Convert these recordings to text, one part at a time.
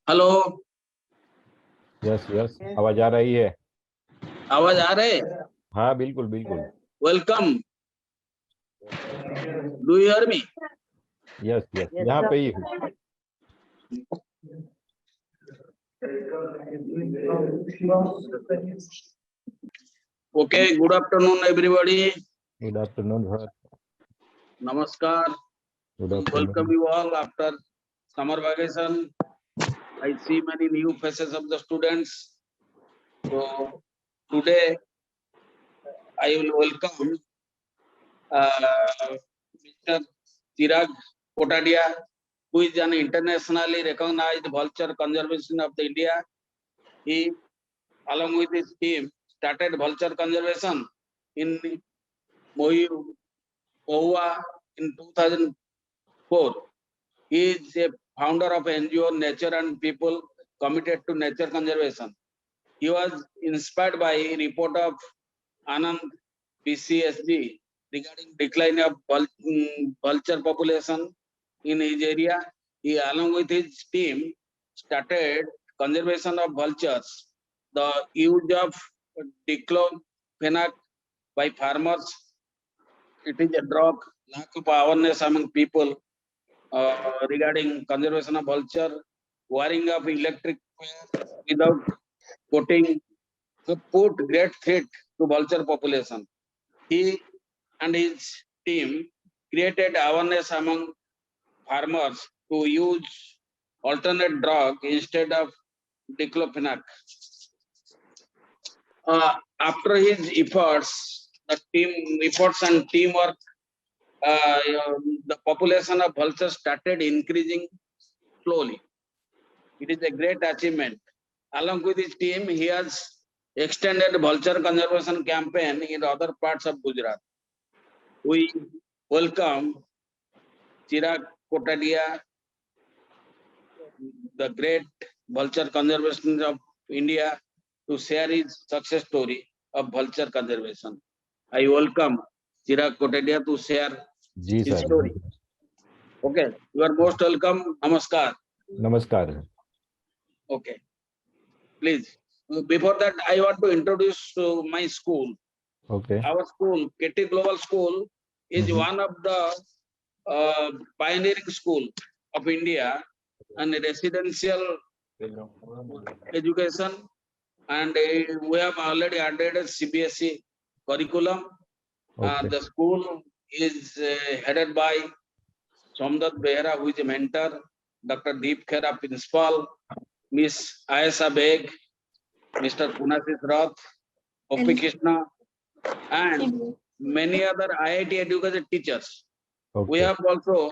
Hello. Yes yes, आवाज आ रही है? आवाज आ रहे? हाँ बिल्कुल बिल्कुल। Welcome. Do you hear me? Yes yes, यहाँ पे ही हूँ। Okay, good afternoon everybody. Good afternoon sir. नमस्कार। Good Welcome afternoon. you all after summer vacation. I see many new faces of the students. So today I will welcome Mr. Chirag Kotadia, who is an internationally recognized vulture conservation of the India. He, along with his team, started vulture conservation in Mohua in 2004. He is a founder of NGO Nature and People committed to nature conservation. He was inspired by a report of Anand PCSG regarding decline of vulture population in his area. He, along with his team, started conservation of vultures. The use of diclofenac by farmers, it is a drug. Lack of awareness among people regarding conservation of vulture, wiring of electric wires without coating put great threat to vulture population. He and his team created awareness among farmers to use alternate drug instead of diclofenac. After his efforts, and teamwork, the population of vultures started increasing slowly. It is a great achievement. Along with his team, he has extended vulture conservation campaign in other parts of Gujarat. We welcome Chirag Kotadia, the great vulture conservation of India, to share his success story of vulture conservation. I welcome Chirag Kotadia to share जी his sir. story. Okay, you are most welcome. Namaskar. नमस्कार। Okay, please. Before that, I want to introduce my school. Okay. Our school, KT Global School, is one of the pioneering school of India and residential education, and we have already added a CBSE curriculum. Okay. The school is headed by Somdat Behra, who is a mentor, Dr. Deep Khera, principal, Miss Ayesha Beg, Mr. Punasis Rath, Opi Krishna, and many other IIT educated teachers. We okay. have also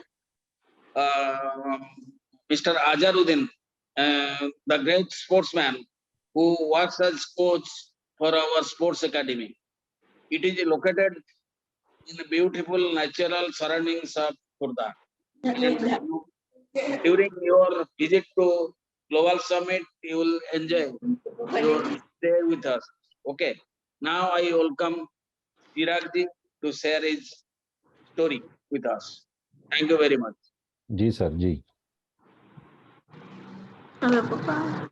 Mr. Azaruddin, the great sportsman who works as coach for our sports academy. It is located in the beautiful natural surroundings of Khurda. During your visit to Global Summit, you will enjoy your stay with us. Okay. Now I welcome Chiragji to share his story with us. Thank you very much. जी sir जी। Hello, Papa.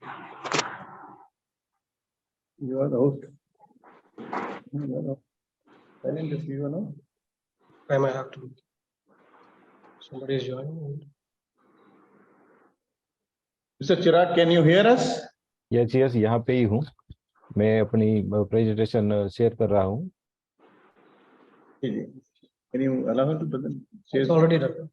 You are the host. Silent is you, no? I might have to. Somebody is joining. Mr. Chirag, can you hear us? Yes yes, यहाँ पे ही हूँ। मैं अपनी presentation share कर रहा हूँ। Can you allow her to present? It's already done.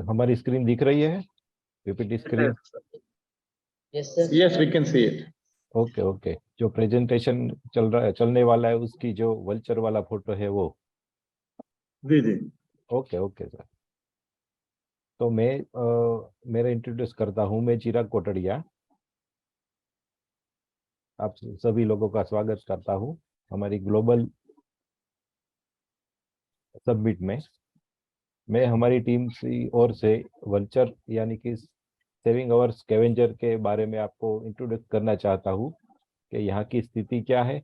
हमारी स्क्रीन दिख रही है? PPT screen? Yes, sir. Yes, we can see it. Okay okay. जो प्रेजेंटेशन चलने वाला है उसकी जो वल्चर वाला फोटो है वो? जी जी। Okay okay sir. तो मैं मेरा इंट्रोड्यूस करता हूँ। मैं चिराग कोटड़िया आप सभी लोगों का स्वागत करता हूँ हमारी ग्लोबल सबमिट में। मैं हमारी टीम की ओर से वल्चर यानी कि सेविंग अवर स्कैवेंजर के बारे में आपको इंट्रोड्यूस करना चाहता हूँ कि यहाँ की स्थिति क्या है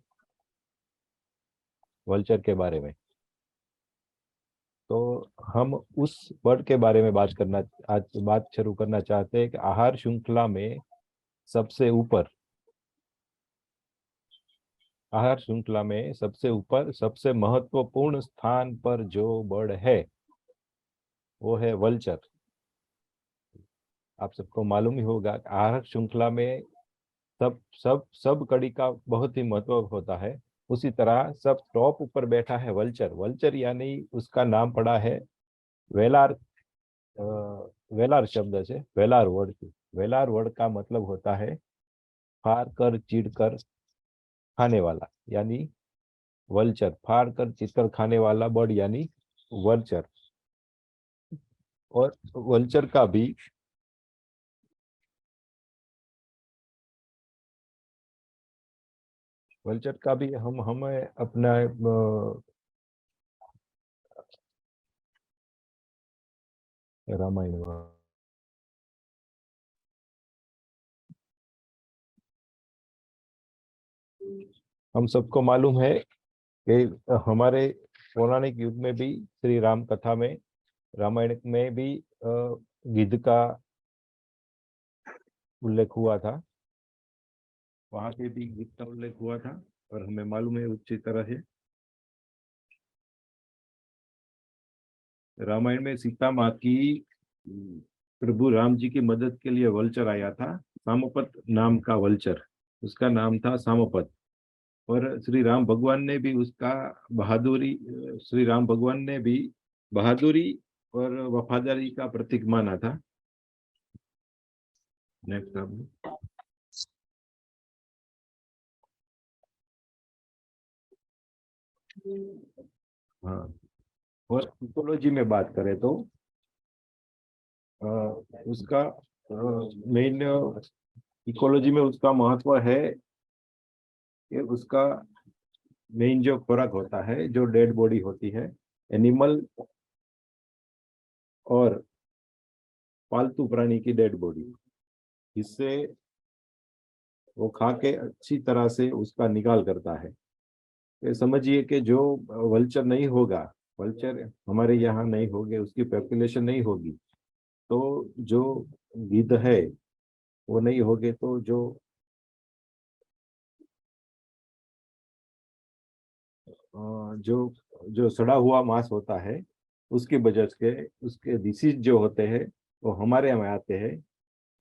वल्चर के बारे में। तो हम उस वर्ड के बारे में आज बात शुरू करना चाहते हैं कि आहार श्रृंखला में सबसे ऊपर, आहार श्रृंखला में सबसे ऊपर सबसे महत्वपूर्ण स्थान पर जो बर्ड है वो है वल्चर। आप सबको मालूम ही होगा आहार श्रृंखला में सब कड़ी का बहुत ही महत्व होता है। उसी तरह सब टॉप ऊपर बैठा है वल्चर। वल्चर यानी उसका नाम पड़ा है वेलार, वेलार शब्द से, वेलार वर्ड से। वेलार वर्ड का मतलब होता है फार कर चीड़ कर खाने वाला, यानी वल्चर। फार कर चीड़ कर खाने वाला बर्ड यानी वल्चर। और वल्चर का भी हमें अपना रामायण हम सबको मालूम है कि हमारे पौराणिक युग में भी श्री राम कथा में, रामायण में भी गिद्ध का उल्लेख हुआ था। वहां पे भी गिद्ध का उल्लेख हुआ था और हमें मालूम है अच्छी तरह है। रामायण में सीता माँ की प्रभु राम जी की मदद के लिए वल्चर आया था, सामोपत नाम का वल्चर, उसका नाम था सामोपत। और श्री राम भगवान ने भी उसका बहादुरी, श्री राम भगवान ने भी बहादुरी और वफादारी का प्रतीक माना था। नेक्स्ट आप। हाँ, और इकोलॉजी में बात करें तो उसका मेन इकोलॉजी में उसका महत्व है कि उसका मेन जो खुराक होता है, जो डेड बॉडी होती है एनिमल और पालतू प्राणी की डेड बॉडी, इससे वो खा के अच्छी तरह से उसका निकाल करता है। ये समझिए कि जो वल्चर नहीं होगा, वल्चर हमारे यहाँ नहीं होंगे, उसकी पॉपुलेशन नहीं होगी, तो जो गिद्ध है वो नहीं होगे, तो जो जो सड़ा हुआ मांस होता है उसकी वजह से उसके डिसीज जो होते हैं वो हमारे यहाँ आते हैं।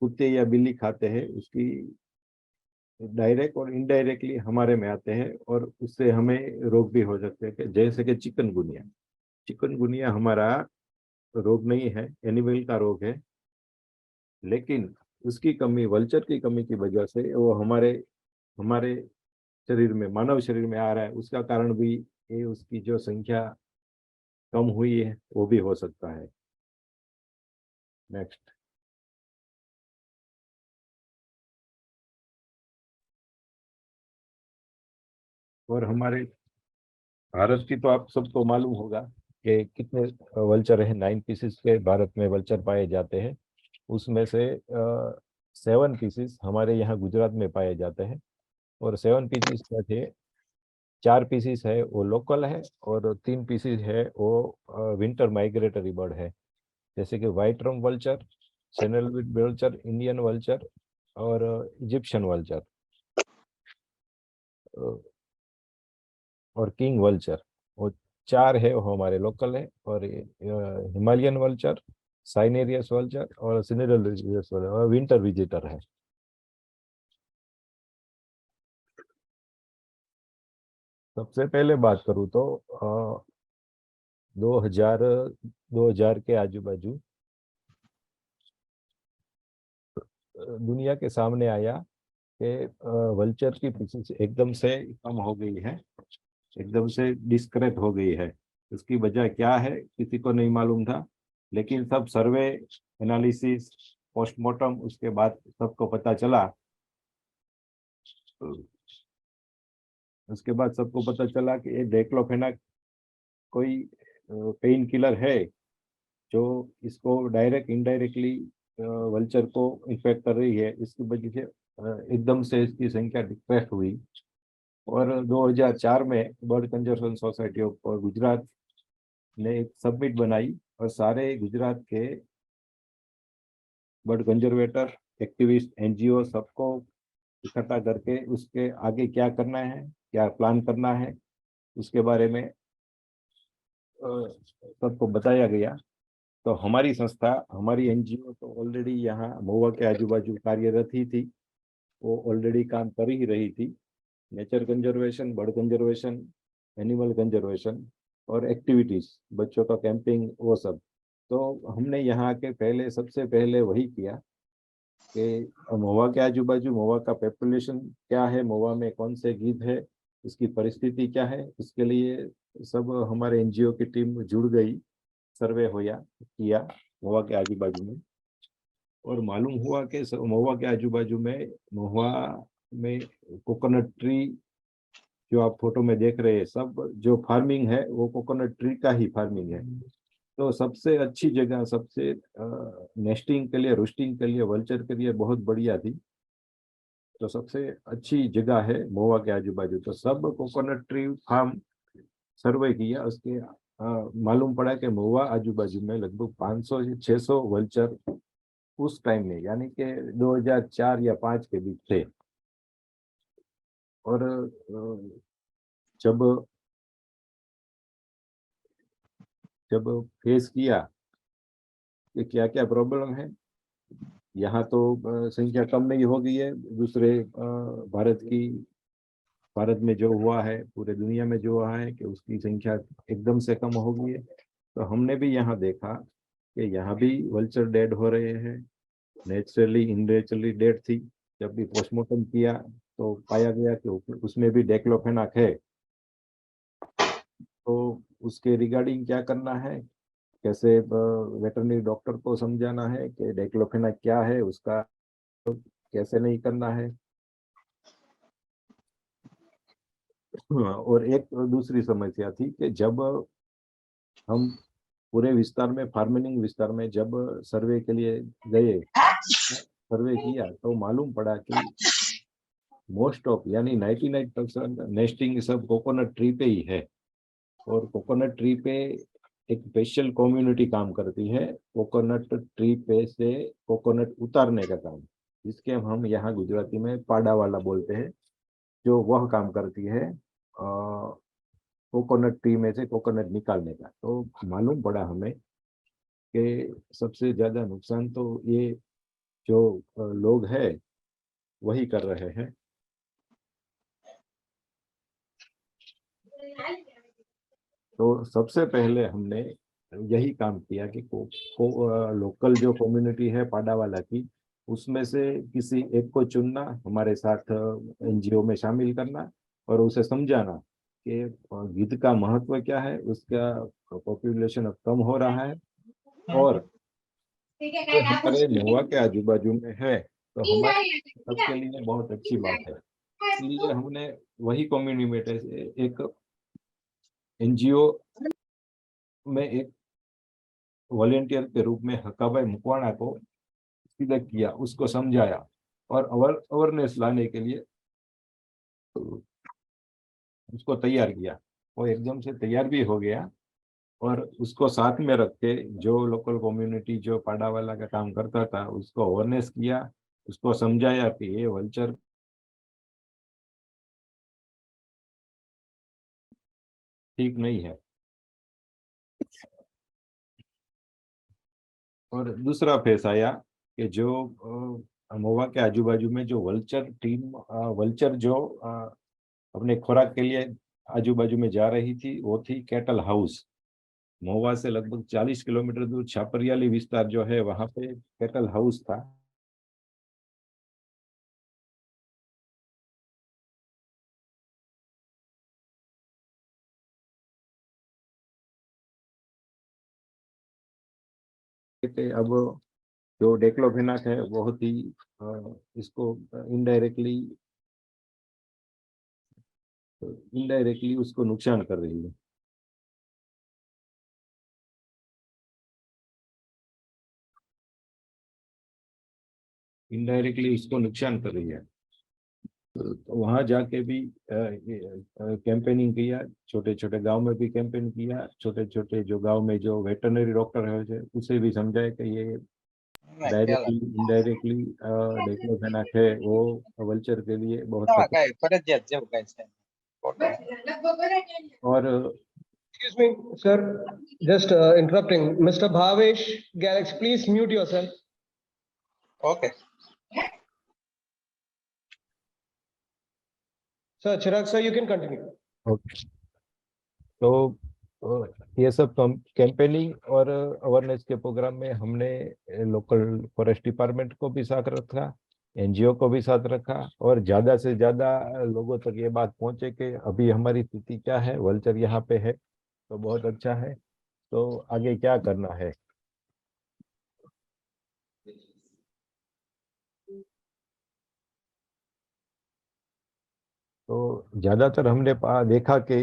कुत्ते या बिल्ली खाते हैं उसकी, डायरेक्ट और इनडायरेक्टली हमारे में आते हैं और उससे हमें रोग भी हो सकते हैं, जैसे कि चिकनगुनिया। चिकनगुनिया हमारा रोग नहीं है, एनिमल का रोग है, लेकिन उसकी कमी, वल्चर की कमी की वजह से वो हमारे हमारे शरीर में, मानव शरीर में आ रहा है। उसका कारण भी ये उसकी जो संख्या कम हुई है वो भी हो सकता है। नेक्स्ट। और हमारे भारत की तो आप सबको मालूम होगा कि कितने वल्चर है। 9 पीसेस के भारत में वल्चर पाए जाते हैं, उसमें से 7 पीसेस हमारे यहाँ गुजरात में पाए जाते हैं। और 7 पीसेस क्या थे, 4 पीसेस है वो लोकल है और 3 पीसेस है वो विंटर माइग्रेटरी बर्ड है, जैसे कि white rumped vulture, channel vulture, Indian vulture और इजिप्शियन वल्चर और किंग वल्चर। वो 4 है वो हमारे लोकल है। और हिमालयन वल्चर, साइनेरियस वल्चर और सिनेरल वल्चर और विंटर विजिटर है। सबसे पहले बात करूँ तो 2000 के आजू बाजू दुनिया के सामने आया कि वल्चर की पीसेस एकदम से कम हो गई है, एकदम से डिस्क्रेट हो गई है। उसकी वजह क्या है किसी को नहीं मालूम था, लेकिन सब सर्वे, एनालिसिस, पोस्टमार्टम, उसके बाद सबको पता चला। उसके बाद सबको पता चला कि ये डेक्लोफेनाक कोई पेन किलर है जो इसको डायरेक्ट इनडायरेक्टली वल्चर को इन्फेक्ट कर रही है, इसकी वजह से एकदम से इसकी संख्या डिक्रीज हुई। और 2004 में bird conservation society of Gujarat ने एक सबमिट बनाई और सारे गुजरात के बर्ड कंजर्वेटर, एक्टिविस्ट, एनजीओ सबको इकट्ठा करके उसके आगे क्या करना है, क्या प्लान करना है, उसके बारे में सबको बताया गया। तो हमारी संस्था, हमारी एनजीओ तो ऑलरेडी यहाँ महुआ के आजू बाजू कार्यरत ही थी, वो ऑलरेडी काम कर ही रही थी। Nature conservation, bird conservation, animal conservation और एक्टिविटीज, बच्चों का कैंपिंग, वो सब। तो हमने यहाँ के पहले सबसे पहले वही किया कि महुआ के आजू बाजू महुआ का पॉपुलेशन क्या है, महुआ में कौन से गिद्ध है, इसकी परिस्थिति क्या है, इसके लिए सब हमारे एनजीओ की टीम जुड़ गई, सर्वे होया किया महुआ के आजू बाजू में। और मालूम हुआ कि महुआ के आजू बाजू में, महुआ में कोकोनट ट्री जो आप फोटो में देख रहे हैं, सब जो फार्मिंग है वो कोकोनट ट्री का ही फार्मिंग है। तो सबसे अच्छी जगह, सबसे नेस्टिंग के लिए, रूस्टिंग के लिए, वल्चर के लिए बहुत बढ़िया थी। तो सबसे अच्छी जगह है महुआ के आजू बाजू। तो सब कोकोनट ट्री फार्म सर्वे किया, उसके मालूम पड़ा कि महुआ आजू बाजू में लगभग 500 से 600 वल्चर उस टाइम में, यानी कि 2004 या 5 के बीच थे। और जब जब फेस किया कि क्या क्या प्रॉब्लम है, यहाँ तो संख्या कम नहीं हो गई है, दूसरे भारत में जो हुआ है, पूरे दुनिया में जो हुआ है कि उसकी संख्या एकदम से कम हो गई है। तो हमने भी यहाँ देखा कि यहाँ भी वल्चर डेड हो रहे हैं, नेचुरली इननेचुरली डेड थी। जब भी पोस्टमार्टम किया तो पाया गया कि उसमें भी डाइक्लोफेनाक है। तो उसके रिगार्डिंग क्या करना है, कैसे वेटरनरी डॉक्टर को समझाना है कि डाइक्लोफेनाक क्या है, उसका कैसे नहीं करना है। और एक दूसरी समस्या थी कि जब हम पूरे विस्तार में, फार्मिंग विस्तार में जब सर्वे के लिए गए, सर्वे किया, तो मालूम पड़ा कि मोस्ट ऑफ, यानी 99% नेस्टिंग सब कोकोनट ट्री पे ही है। और कोकोनट ट्री पे एक स्पेशल कम्युनिटी काम करती है, कोकोनट ट्री पे से कोकोनट उतारने का काम, जिसके हम यहाँ गुजराती में पाड़ा वाला बोलते हैं, जो वह काम करती है कोकोनट ट्री में से कोकोनट निकालने का। तो मालूम पड़ा हमें कि सबसे ज्यादा नुकसान तो ये जो लोग हैं वही कर रहे हैं। तो सबसे पहले हमने यही काम किया कि लोकल जो कम्युनिटी है पाडावाला की, उसमें से किसी एक को चुनना, हमारे साथ एनजीओ में शामिल करना और उसे समझाना कि गिद्ध का महत्व क्या है, उसका पॉपुलेशन अब कम हो रहा है और ये हमारे महुआ के आजू बाजू में है, तो हमारे सबके लिए बहुत अच्छी बात है। इसलिए हमने वही कम्युनिटी में से एक एनजीओ में एक वॉलेंटियर के रूप में हकाभाई मुकवाणा को सिलेक्ट किया, उसको समझाया और अवेयरनेस लाने के लिए उसको तैयार किया। वो एकदम से तैयार भी हो गया और उसको साथ में रख के जो लोकल कम्युनिटी जो पाड़ा वाला का काम करता था उसको अवेयरनेस किया, उसको समझाया कि ये वल्चर ठीक नहीं है। और दूसरा फेस आया कि जो महुआ के आजू बाजू में जो वल्चर टीम, वल्चर जो अपने खुराक के लिए आजू बाजू में जा रही थी, वो थी कैटल हाउस। महुआ से लगभग 40 किलोमीटर दूर छापरियाली विस्तार जो है, वहां पे कैटल हाउस था। अब जो डेक्लोफेनाक है बहुत ही इसको इनडायरेक्टली उसको नुकसान कर रही है। इनडायरेक्टली उसको नुकसान कर रही है। तो वहां जाके भी कैंपेनिंग किया, छोटे छोटे गांव में भी कैंपेन किया, छोटे छोटे जो गांव में जो वेटरनरी डॉक्टर है उसे भी समझाया कि ये डायरेक्टली इनडायरेक्टली डाइक्लोफेनाक है वो वल्चर के लिए बहुत खतरा। ફરજિયાત જેવું કઈ છે और Excuse me, sir, just interrupting. Mr. Bhavesh Galax, please mute yourself. Okay Sir, Chirag sir, you can continue. Okay, तो ये सब कैंपेनिंग और अवेयरनेस के प्रोग्राम में हमने लोकल फॉरेस्ट डिपार्टमेंट को भी साथ रखा, एनजीओ को भी साथ रखा, और ज्यादा से ज्यादा लोगों तक ये बात पहुंचे कि अभी हमारी स्थिति क्या है, वल्चर यहाँ पे है तो बहुत अच्छा है, तो आगे क्या करना है। तो ज्यादातर हमने देखा कि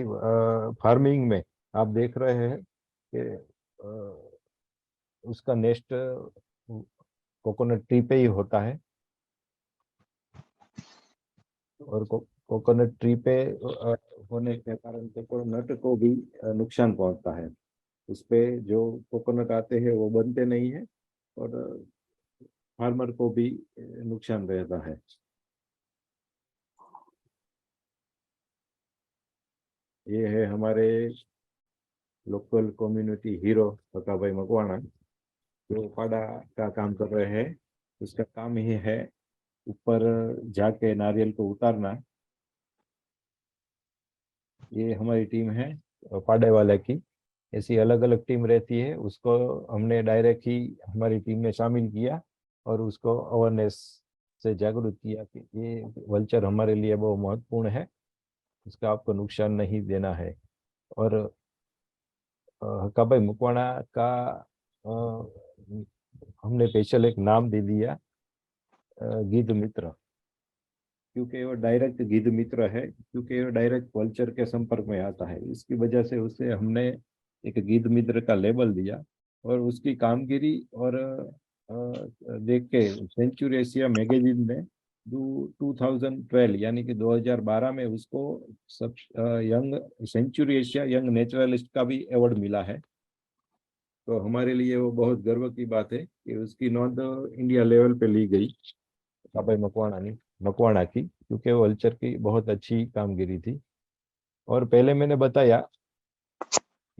फार्मिंग में आप देख रहे हैं कि उसका नेस्ट कोकोनट ट्री पे ही होता है, और कोकोनट ट्री पे होने के कारण कोकोनट को भी नुकसान पहुंचता है। उस पे जो कोकोनट आते हैं वो बनते नहीं है और फार्मर को भी नुकसान रहता है। ये है हमारे लोकल कम्युनिटी हीरो हकाभाई मकवाणा, जो पाड़ा का काम कर रहे हैं। उसका काम ही है ऊपर जाके नारियल को उतारना। ये हमारी टीम है पाड़े वाले की, ऐसी अलग अलग टीम रहती है, उसको हमने डायरेक्ट ही हमारी टीम में शामिल किया और उसको अवेयरनेस से जागरूक किया कि ये वल्चर हमारे लिए बहुत महत्वपूर्ण है, इसका आपको नुकसान नहीं देना है। और हकाभाई मकवाणा का हमने स्पेशल एक नाम दे दिया गिद्ध मित्र, क्योंकि वो डायरेक्ट गिद्ध मित्र है, क्योंकि वो डायरेक्ट वल्चर के संपर्क में आता है। इसकी वजह से उसे हमने एक गिद्ध मित्र का लेबल दिया और उसकी कामगिरी और देख के सेंचुरी एशिया मैगजीन ने 2012 यानी कि 2012 में उसको सब young sanctuary Asia young naturalist का भी अवार्ड मिला है। तो हमारे लिए वो बहुत गर्व की बात है कि उसकी नोंद इंडिया लेवल पे ली गई हकाभाई मकवाणा की, क्योंकि वल्चर की बहुत अच्छी कामगिरी थी। और पहले मैंने बताया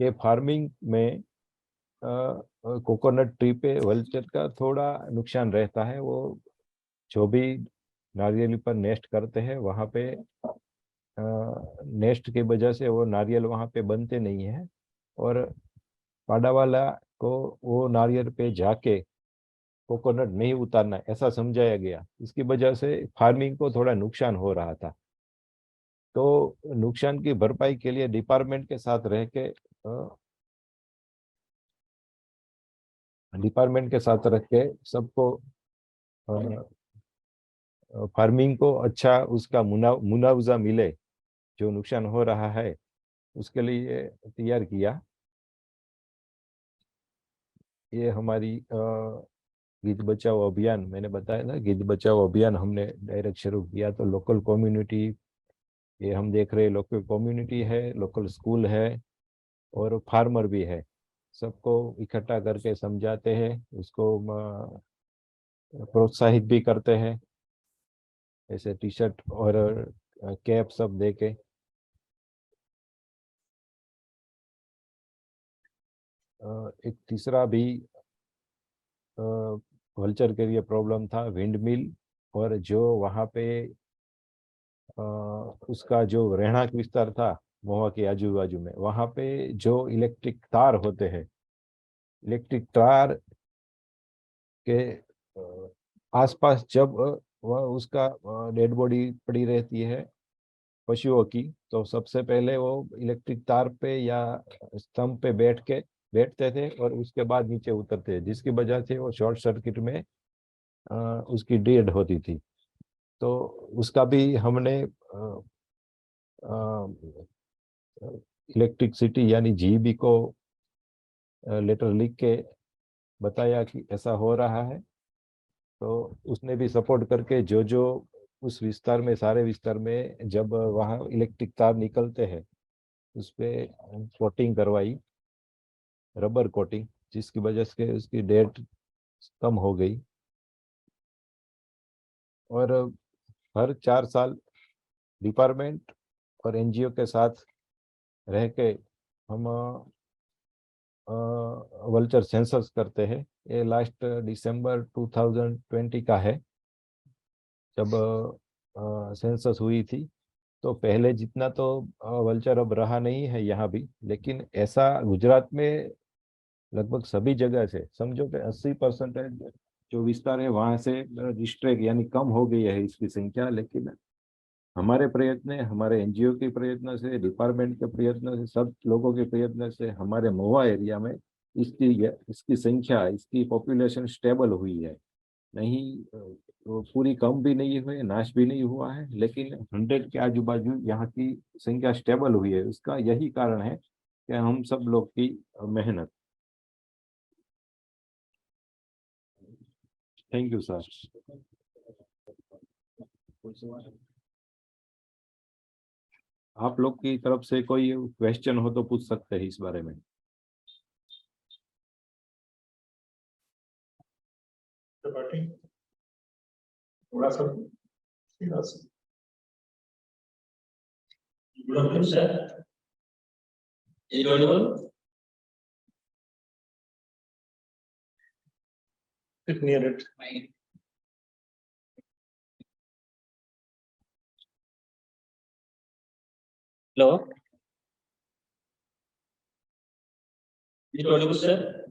कि फार्मिंग में कोकोनट ट्री पे वल्चर का थोड़ा नुकसान रहता है। वो जो भी नारियल पर नेस्ट करते हैं वहाँ पे नेस्ट की वजह से वो नारियल वहाँ पे बनते नहीं है, और पाड़ा वाला को वो नारियल पे जाके कोकोनट नहीं उतारना ऐसा समझाया गया। इसकी वजह से फार्मिंग को थोड़ा नुकसान हो रहा था। तो नुकसान की भरपाई के लिए डिपार्टमेंट के साथ रह के सबको फार्मिंग को अच्छा उसका मुनावजा मिले जो नुकसान हो रहा है, उसके लिए तैयार किया। ये हमारी गिद्ध बचाओ अभियान, मैंने बताया ना, गिद्ध बचाओ अभियान हमने डायरेक्ट शुरू किया। तो लोकल कम्युनिटी, ये हम देख रहे लोकल कम्युनिटी है, लोकल स्कूल है और फार्मर भी है, सबको इकट्ठा करके समझाते हैं, उसको प्रोत्साहित भी करते हैं, ऐसे टी शर्ट और कैप सब देके। एक तीसरा भी वल्चर के लिए प्रॉब्लम था विंड मिल, और जो वहाँ पे उसका जो रहणांक विस्तार था महुआ के आजू बाजू में, वहाँ पे जो इलेक्ट्रिक तार होते हैं, इलेक्ट्रिक तार के आसपास जब वह उसका डेड बॉडी पड़ी रहती है पशुओं की, तो सबसे पहले वो इलेक्ट्रिक तार पे या स्तंभ पे बैठते थे और उसके बाद नीचे उतरते, जिसकी वजह से वो शॉर्ट सर्किट में उसकी डेड होती थी। तो उसका भी हमने इलेक्ट्रिसिटी यानी जीबी को लेटर लिख के बताया कि ऐसा हो रहा है, तो उसने भी सपोर्ट करके जो जो उस विस्तार में, सारे विस्तार में जब वहाँ इलेक्ट्रिक तार निकलते हैं उस पे कोटिंग करवाई, रबर कोटिंग, जिसकी वजह से उसकी डेट कम हो गई। और हर 4 साल डिपार्टमेंट और एनजीओ के साथ रह के हम वल्चर सेंसस करते हैं। ये लास्ट दिसंबर 2020 का है जब सेंसस हुई थी। तो पहले जितना तो वल्चर अब रहा नहीं है यहाँ भी, लेकिन ऐसा गुजरात में लगभग सभी जगह से समझो कि 80% जो विस्तार है वहां से डिस्ट्रैक्ट यानी कम हो गई है इसकी संख्या। लेकिन हमारे प्रयत्न, हमारे एनजीओ के प्रयत्न से, डिपार्टमेंट के प्रयत्न से, सब लोगों के प्रयत्न से हमारे महुआ एरिया में इसकी संख्या, इसकी पॉपुलेशन स्टेबल हुई है। नहीं तो पूरी कम भी नहीं हुई, नाश भी नहीं हुआ है, लेकिन 100 के आजू बाजू यहाँ की संख्या स्टेबल हुई है। उसका यही कारण है कि हम सब लोग की मेहनत। Thank you sir. आप लोग की तरफ से कोई क्वेश्चन हो तो पूछ सकते हैं इस बारे में। थोड़ा सा Good afternoon, sir. Is it audible? sit near it. Hello? Is it audible, sir?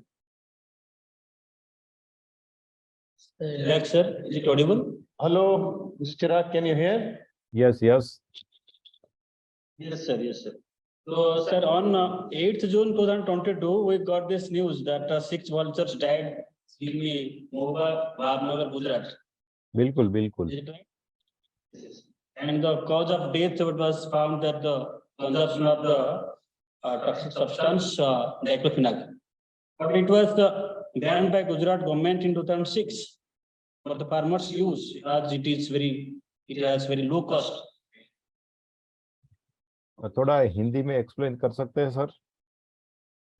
Relax, sir. Is it audible? Hello, Mr. Chirag, can you hear? Yes, yes. Yes, sir. Yes, sir. So, sir, on 8th June 2022, we got this news that 6 vultures died in the Mohba, Bhavnagar, Gujarat. बिल्कुल बिल्कुल। Is it right? And the cause of death, it was found that the consumption of the toxic substance, diclofenac. But it was banned by Gujarat government in 2006 for the farmers' use, as it has very low cost. थोड़ा हिंदी में explain कर सकते हैं sir?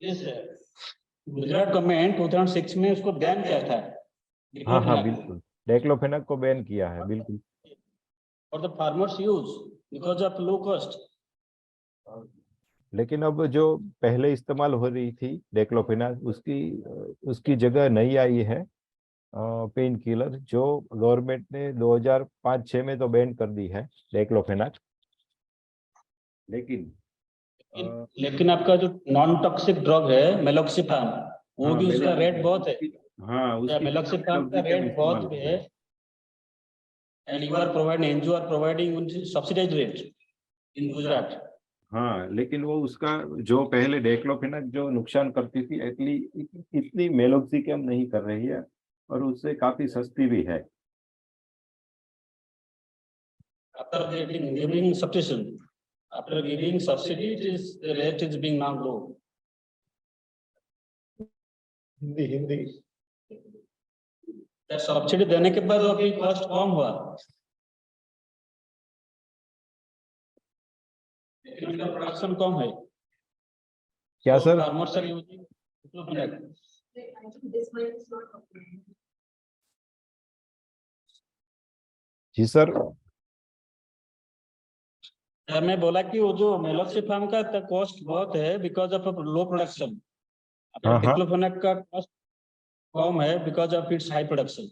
Yes, sir. Gujarat government 2006 में उसको ban किया था। हाँ हाँ बिल्कुल, डाइक्लोफेनाक को बैन किया है बिल्कुल। For the farmers' use because of low cost. लेकिन अब जो पहले इस्तेमाल हो रही थी डाइक्लोफेनाक, उसकी जगह नई आई है पेन किलर, जो गवर्नमेंट ने 2005-06 में तो बैन कर दी है डाइक्लोफेनाक। लेकिन आपका जो नॉन टॉक्सिक ड्रग है मेलॉक्सिफाम, वो भी उसका रेट बहुत है। हाँ, मेलॉक्सिफाम का रेट बहुत है। And you are providing, NGO are providing subsidized rate in Gujarat. हाँ, लेकिन वो उसका जो पहले डाइक्लोफेनाक जो नुकसान करती थी इतनी मेलॉक्सिफाम नहीं कर रही है, और उससे काफी सस्ती भी है। After giving substitution, after giving subsidy, the rate is being now low. Hindi. That subsidy देने के बाद अभी cost कम हुआ। लेकिन उनका प्रोडक्शन कम है। क्या sir? Farmers are using diclofenac. जी सर। सर मैं बोला कि वो जो मेलॉक्सिफाम का कॉस्ट बहुत है because of low production. Diclofenac का कॉस्ट कम है because of its high production.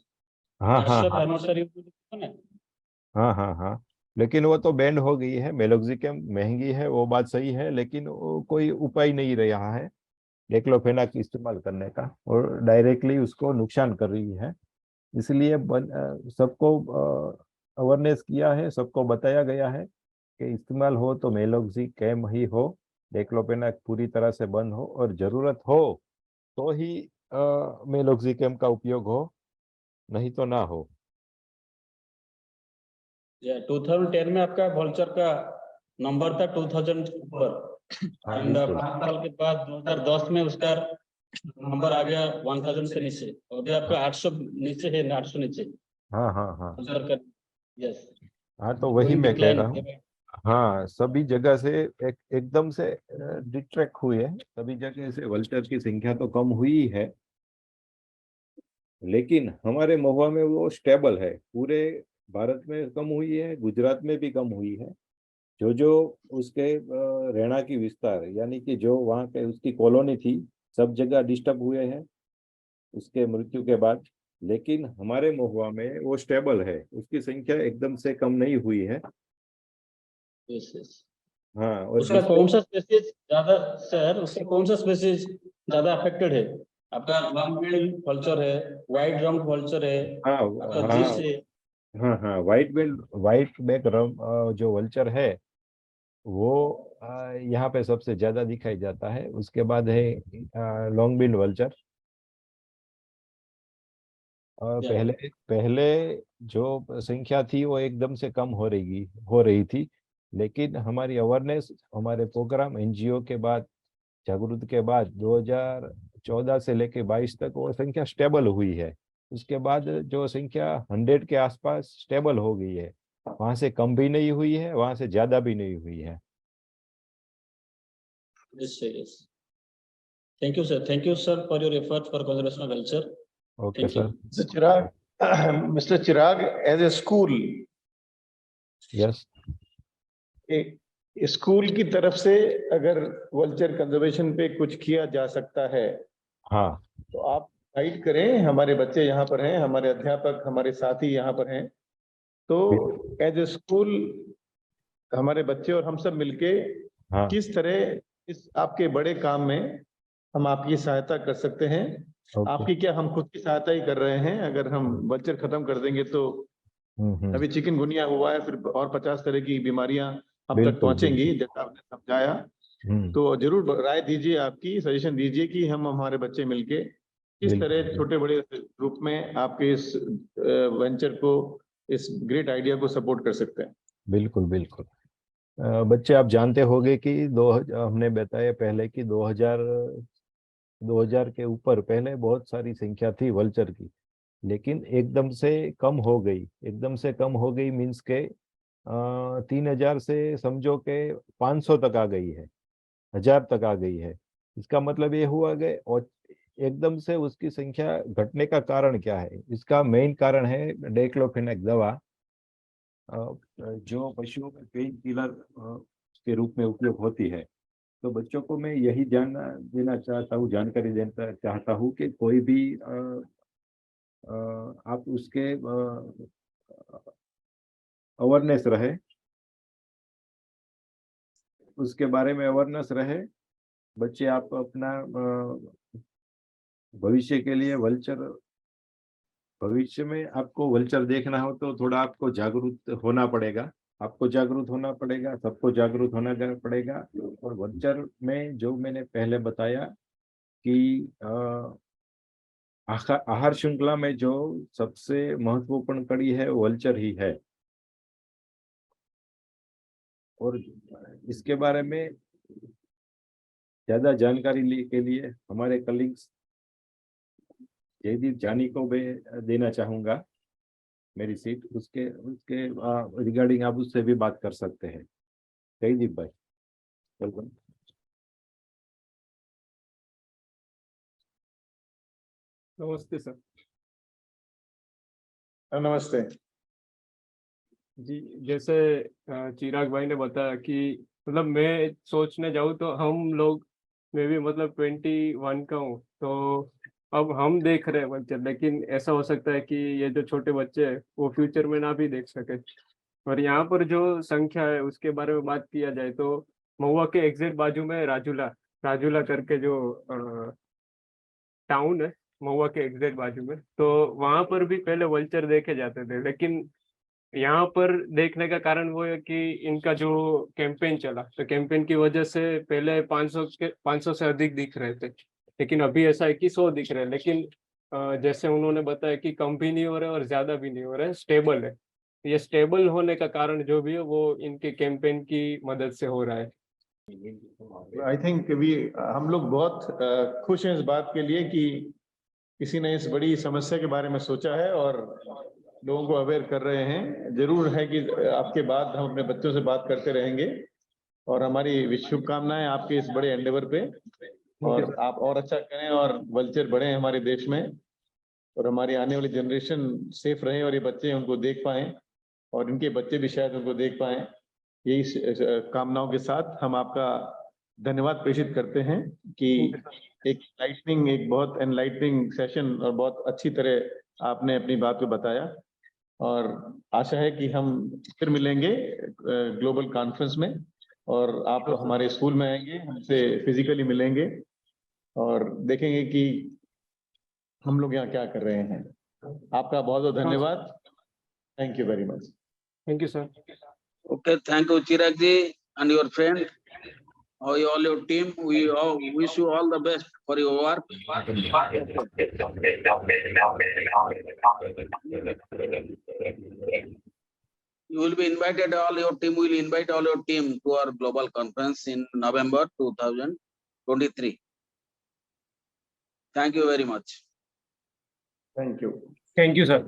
हाँ, लेकिन वो तो बैंड हो गई है। मेलॉक्सिफाम महंगी है, वो बात सही है, लेकिन वो कोई उपाय नहीं रहा है डिक्लोफेनाक इस्तेमाल करने का, और डायरेक्टली उसको नुकसान कर रही है। इसलिए सबको अवेयरनेस किया है, सबको बताया गया है कि इस्तेमाल हो तो मेलॉक्सिफाम ही हो, डिक्लोफेनाक पूरी तरह से बंद हो, और जरूरत हो तो ही मेलॉक्सिफाम का उपयोग हो, नहीं तो ना हो। 2010 में आपका वल्चर का नंबर था 2000 ऊपर, एंड 5 साल के बाद 2010 में उसका नंबर आ गया 1000 से नीचे, और अभी आपका 800 नीचे है, 800 नीचे। हाँ हाँ हाँ यस। हाँ, तो वही मैं कह रहा हूँ। हाँ, सभी जगह से एकदम से डिट्रैक्ट हुए हैं, सभी जगह से वल्चर की संख्या तो कम हुई ही है, लेकिन हमारे महुआ में वो स्टेबल है। पूरे भारत में कम हुई है, गुजरात में भी कम हुई है। जो जो उसके रहना की विस्तार, यानी कि जो वहाँ के उसकी कॉलोनी थी, सब जगह डिस्टर्ब हुए हैं उसके मृत्यु के बाद। लेकिन हमारे महुआ में वो स्टेबल है, उसकी संख्या एकदम से कम नहीं हुई है। Yes yes. हाँ, और उसका कौन सा स्पेसीज ज्यादा, सर उसका कौन सा स्पेसीज ज्यादा अफेक्टेड है? आपका लॉन्ग बिल्ड वल्चर है, व्हाइट रम्प वल्चर है, हाँ आपका हाँ जिस है। हाँ हाँ, व्हाइट बैक जो वल्चर है वो यहाँ पे सबसे ज्यादा दिखाई जाता है। उसके बाद है लॉन्ग बिल वल्चर। और Yeah. पहले पहले जो संख्या थी वो एकदम से कम हो रही थी, लेकिन हमारी अवेयरनेस, हमारे प्रोग्राम एनजीओ के बाद, जागरूक के बाद 2014 से लेके 22 तक वो संख्या स्टेबल हुई है। उसके बाद जो संख्या 100 के आसपास स्टेबल हो गई है, वहां से कम भी नहीं हुई है, वहां से ज्यादा भी नहीं हुई है। Yes, sir, yes. Thank you, sir. Thank you, sir, for your effort for conservation of culture. Okay Thank you. Sir. Mr. Chirag, Mr. Chirag, as a school, yes. School की तरफ से अगर वल्चर कंजर्वेशन पे कुछ किया जा सकता है हाँ तो आप गाइड करें। हमारे बच्चे यहाँ पर हैं, हमारे अध्यापक, हमारे साथी यहाँ पर हैं, तो एज ए स्कूल हमारे बच्चे और हम सब मिलके हाँ किस तरह इस आपके बड़े काम में हम आपकी सहायता कर सकते हैं। ओके। आपकी क्या, हम खुद की सहायता ही कर रहे हैं। अगर हम वल्चर खत्म कर देंगे तो अभी चिकनगुनिया हुआ है, फिर और 50 तरह की बीमारियां हम तक बिल्कुल पहुंचेंगी, जैसा आपने समझाया। हम्म, तो जरूर राय दीजिए, आपकी सजेशन दीजिए कि हम हमारे बच्चे मिलके किस तरह बिल्कुल छोटे बड़े रूप में आपके इस वेंचर को, इस ग्रेट आइडिया को सपोर्ट कर सकते हैं। बिल्कुल बिल्कुल। बच्चे, आप जानते होंगे कि हमने बताया पहले कि 2000 के ऊपर पहले बहुत सारी संख्या थी वल्चर की, लेकिन एकदम से कम हो गई। एकदम से कम हो गई मीन्स के 3000 से समझो के 500 तक आ गई है, 1000 तक आ गई है। इसका मतलब ये हुआ कि और एकदम से उसकी संख्या घटने का कारण क्या है? इसका मेन कारण है डाइक्लोफेनेक दवा, जो पशुओं में पेन किलर के रूप में उपयोग होती है। तो बच्चों को मैं यही देना चाहता हूँ, जानकारी देना चाहता हूँ कि कोई भी आप उसके अवेयरनेस रहे, उसके बारे में अवेयरनेस रहे। बच्चे, आप अपना भविष्य के लिए भविष्य में आपको वल्चर देखना हो तो थोड़ा आपको जागरूक होना पड़ेगा। आपको जागरूक होना पड़ेगा, सबको जागरूक होना पड़ेगा। और वल्चर में जो मैंने पहले बताया कि आहार श्रृंखला में जो सबसे महत्वपूर्ण कड़ी है वल्चर ही है। और इसके बारे में ज्यादा जानकारी के लिए हमारे कलीग्स जयदीप जानी को मैं देना चाहूंगा मेरी सीट। उसके उसके रिगार्डिंग आप उससे भी बात कर सकते हैं। जयदीप भाई, वेलकम। नमस्ते सर। नमस्ते जी, जैसे चिराग भाई ने बताया कि मतलब मैं सोचने जाऊँ तो हम लोग, मैं भी मतलब 21 का हूँ, तो अब हम देख रहे हैं बच्चे, लेकिन ऐसा हो सकता है कि ये जो छोटे बच्चे हैं वो फ्यूचर में ना भी देख सके। और यहाँ पर जो संख्या है उसके बारे में बात किया जाए तो महुआ के एग्जैक्ट बाजू में राजूला राजूला करके जो टाउन है, महुआ के एग्जैक्ट बाजू में, तो वहां पर भी पहले वल्चर देखे जाते थे। लेकिन यहाँ पर देखने का कारण वो है कि इनका जो कैंपेन चला, तो कैंपेन की वजह से पहले 500 से अधिक दिख रहे थे, लेकिन अभी ऐसा है कि 100 दिख रहे हैं। लेकिन जैसे उन्होंने बताया कि कम भी नहीं हो रहा है और ज्यादा भी नहीं हो रहा है, स्टेबल है। ये स्टेबल होने का कारण जो भी है वो इनके कैंपेन की मदद से हो रहा है। आई थिंक हम लोग बहुत खुश हैं इस बात के लिए कि किसी ने इस बड़ी समस्या के बारे में सोचा है और लोगों को अवेयर कर रहे हैं। जरूर है कि आपके बाद हम अपने बच्चों से बात करते रहेंगे और हमारी शुभकामनाएं आपके इस बड़े एंडेवर पे, और आप और अच्छा करें और वल्चर बढ़े हमारे देश में और हमारी आने वाली जनरेशन सेफ रहे और ये बच्चे उनको देख पाएं और इनके बच्चे भी शायद उनको देख पाएं। यही कामनाओं के साथ हम आपका धन्यवाद प्रेषित करते हैं कि एक बहुत एनलाइटनिंग सेशन और बहुत अच्छी तरह आपने अपनी बात को बताया, और आशा है कि हम फिर मिलेंगे ग्लोबल कॉन्फ्रेंस में और आप हमारे स्कूल में आएंगे, हमसे फिजिकली मिलेंगे और देखेंगे कि हम लोग यहाँ क्या कर रहे हैं। आपका बहुत बहुत धन्यवाद। Thank you very much. Thank you sir. Okay, thank you, Chirag ji and your friend, all your team. We all wish you all the best for your work. You will be invited, all your team will invite all your team to our global conference in November 2023. Thank you very much. Thank you. Thank you sir.